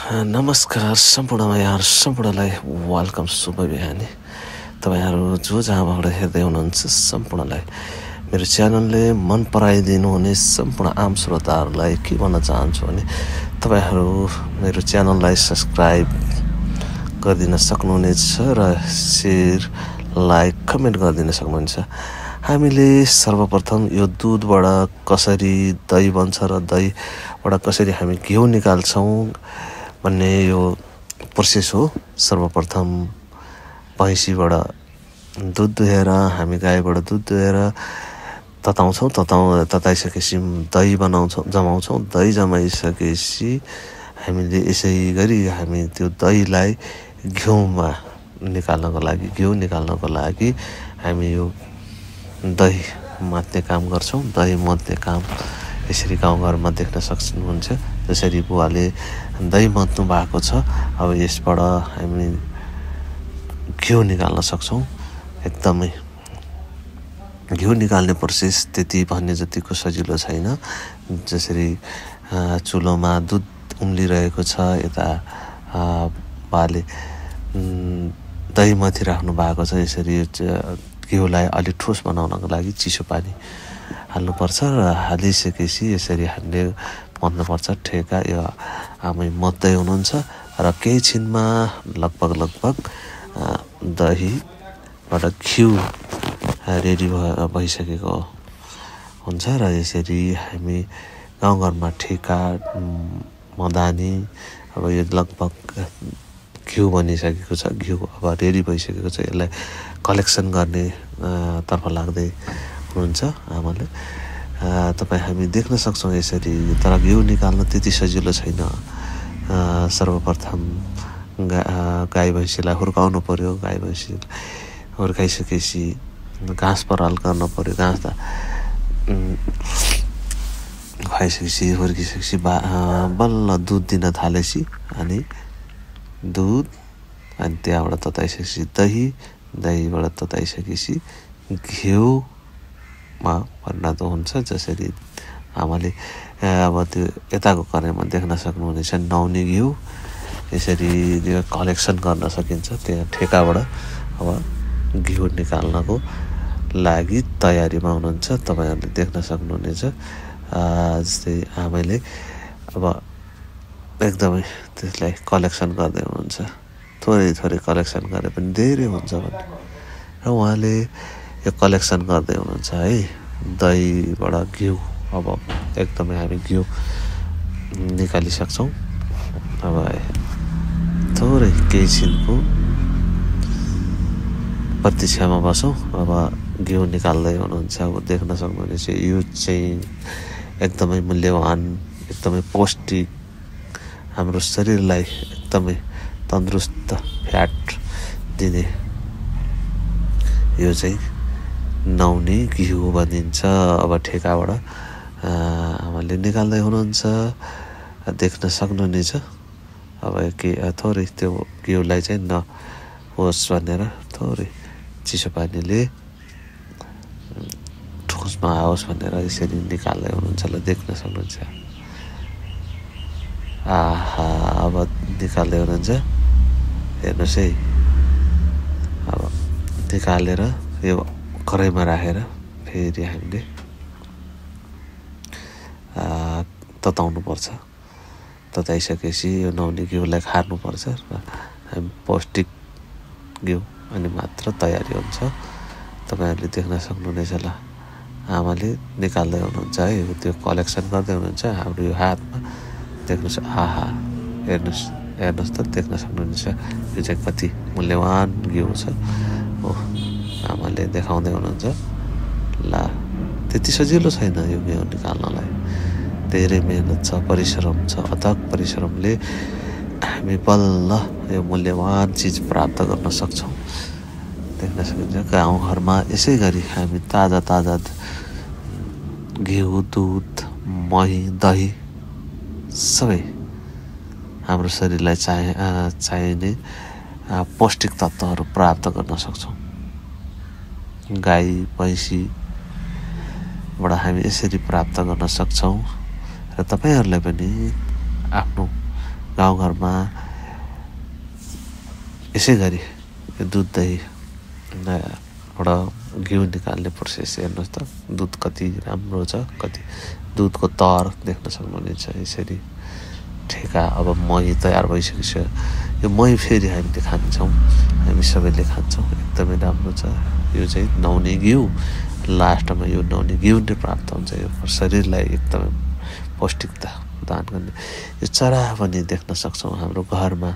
नमस्कार सम्पूर्णमा यहाँ सम्पूर्णलाई वेलकम शुभ बिहानी। तपाईहरु जो जहाँबाट हेर्दै हुनुहुन्छ सम्पूर्णलाई मेरो च्यानलले मन पराइदिनु हुने सम्पूर्ण आम श्रोताहरुलाई के भन्न चाहन्छु भने तपाईहरु मेरो च्यानललाई सब्स्क्राइब गरिदिन सक्नुहुनेछ र शेयर लाइक कमेन्ट गरिदिन सक्नुहुन्छ। हामीले सर्वप्रथम यो दूधबाट कसरी दही बन्छ र दहीबाट कसरी हामी घिउ निकाल्छौं भन्ने यो प्रोसेस हो। सर्वप्रथम भैँसीबाट दूध दुहेर हामी गाईबाट दूध दुहेर तताउँछौं। तताइसकेपछि दही बनाउँछौं, जमाउँछौं। दही जमाइसकेपछि हामीले यसै गरी हामी त्यो दहीलाई घिउमा निकाल्नको लागि हामी यो दही मात्ने काम गर्छौं। दही मत्ने काम यसरी गाउँघरमा देख्न सक्नुहुन्छ। जसरी बुवाले दही मत्नु भएको छ। अब यसबाट हामी घिउ निकाल्न सक्छौं। एकदमै घिउ निकाल्ने प्रोसेस त्यति भन्ने जतिको सजिलो छैन। जसरी चुलोमा दूध उम्लिरहेको छ, यता बाले दही मथिराख्नु भएको छ। यसरी घिउलाई अलि ठोस बनाउनको लागि चिसो पानी हाल्नुपर्छ र हालिसकेपछि यसरी हामीले मत्नुपर्छ। ठेका यो आमै मत्दै हुनुहुन्छ र केही छिनमा लगभग दहीबाट घिउ रेडी भइसकेको हुन्छ र यसरी हामी गाउँघरमा ठेका मदानी अब यो लगभग घिउ बनिसकेको छ। घिउ अब रेडी भइसकेको छ। यसलाई कलेक्सन गर्ने तर्फ लाग्दै हुनुहुन्छ आमाले। हामी देख्न सक्छौं यसरी। तर घिउ निकाल्न त्यति सजिलो छैन। सर्वप्रथम गाई भैँसीलाई हुर्काउनु पर्यो। गाई भैँसी हुर्काइसकेपछि घाँस पराल गर्न पर्यो। घाँस खुवाइसकेपछि हुर्किसकेपछि बल्ल दूध दिन थालेपछि अनि त्यहाँबाट तताइसकेपछि दहीबाट तताइसकेपछि घिउमा परिणत हुन्छ। जसरी आमाले अब त्यो यताको करेमा देख्न सक्नुहुनेछ नौनी घिउ यसरी कलेक्सन गर्न सकिन्छ। त्यहाँ ठेकाबाट अब घिउ निकाल्नको लागि तयारीमा हुनुहुन्छ। तपाईहरुले देख्न सक्नुहुनेछ। जस्तै आमाले अब एकदमै त्यसलाई कलेक्सन गर्दै हुनुहुन्छ। थोरै कलेक्सन गरे पनि धेरै हुन्छ भन्ने र उहाँले यो कलेक्सन गर्दै हुनुहुन्छ है। दहीबाट घिउ अब एकदमै हामी घिउ निकालिसक्छौं। अब थोरै केही छिनको प्रतीक्षामा बसौं। अब घिउ निकाल्दै हुनुहुन्छ। अब देख्न सक्नुहुनेछ यो चाहिँ एकदमै मूल्यवान, एकदमै पौष्टिक, हाम्रो शरीरलाई एकदमै तन्दुरुस्त फ्याट दिने यो चाहिँ नौनी घिउ बनिन्छ। अब ठेकाबाट आमाले निकाल्दै हुनुहुन्छ। देख्न सक्नुहुनेछ। अब थोरै त्यो घिउलाई चाहिँ नहोस् भनेर थोरै चिसो पानीले ठोसमा आओस् भनेर यसरी निकाल्दै हुनुहुन्छ। ल देख्न सक्नुहुन्छ। अब निकाल्दै हुनुहुन्छ। हेर्नुहोस् है। अब निकालेर यो कराईमा राखेर फेरि हामीले तताउनु पर्छ। तताइसकेपछि यो नौनी घिउलाई खार्नुपर्छ र हामी पौष्टिक घिउ अनि मात्र तयारी हुन्छ। तपाईहरुले देख्न सक्नुहुनेछ। ल आमाले निकाल्दै हुनुहुन्छ है। त्यो कलेक्सन गर्दै हुनुहुन्छ। हाम्रो यो हातमा देख्नुस्। हेर्नुहोस् त देख्न सक्नुहुनेछ। यो चाहिँ कति मूल्यवान घिउ छ। आमाले देखाउँदै हुनुहुन्छ। ल त्यति सजिलो छैन यो घिउ निकाल्नलाई। धेरै मेहनत छ, परिश्रम छ। अथक परिश्रमले हामी बल्ल यो मूल्यवान चीज प्राप्त गर्न सक्छौं। देख्न सक्नुहुन्छ। गाउँघरमा यसै गरी हामी ताजा घिउ, दूध, मही, दही सबै हाम्रो शरीरलाई चाहिने पौष्टिक तत्त्वहरू प्राप्त गर्न सक्छौं। गाई भैँसीबाट हामी यसरी प्राप्त गर्न सक्छौं। र तपाईहरुलाई पनि आफ्नो गाउँघरमा यसै गरी दुध दही बाट घिउ निकाल्ने प्रोसेस हेर्नुहोस् त दुध कति राम्रो छ कति दुधको तर देख्न सक्नुहुन्छ यसरी ठेका अब मही तयार भइसकेछ यो मही फेरि हामीले खान्छौँ हामी सबैले खान्छौँ एकदमै राम्रो छ यो चाहिँ नुहाउने घिउ लास्टमा यो नुहाउने घिउ नै प्राप्त हुन्छ यो शरीरलाई एकदमै पौष्टिकता प्रदान गर्ने यो चरा पनि देख्न सक्छौँ हाम्रो घरमा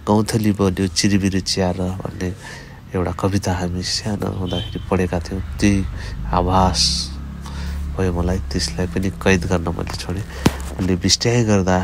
गौँथली बन्यो चिरिबिरी च्यार भन्ने एउटा कविता हामी सानो हुँदाखेरि पढेका थियौँ त्यही आभास भयो मलाई त्यसलाई पनि कैद गर्न मैले छोडेँ उसले बिस्ट्याइ गर्दा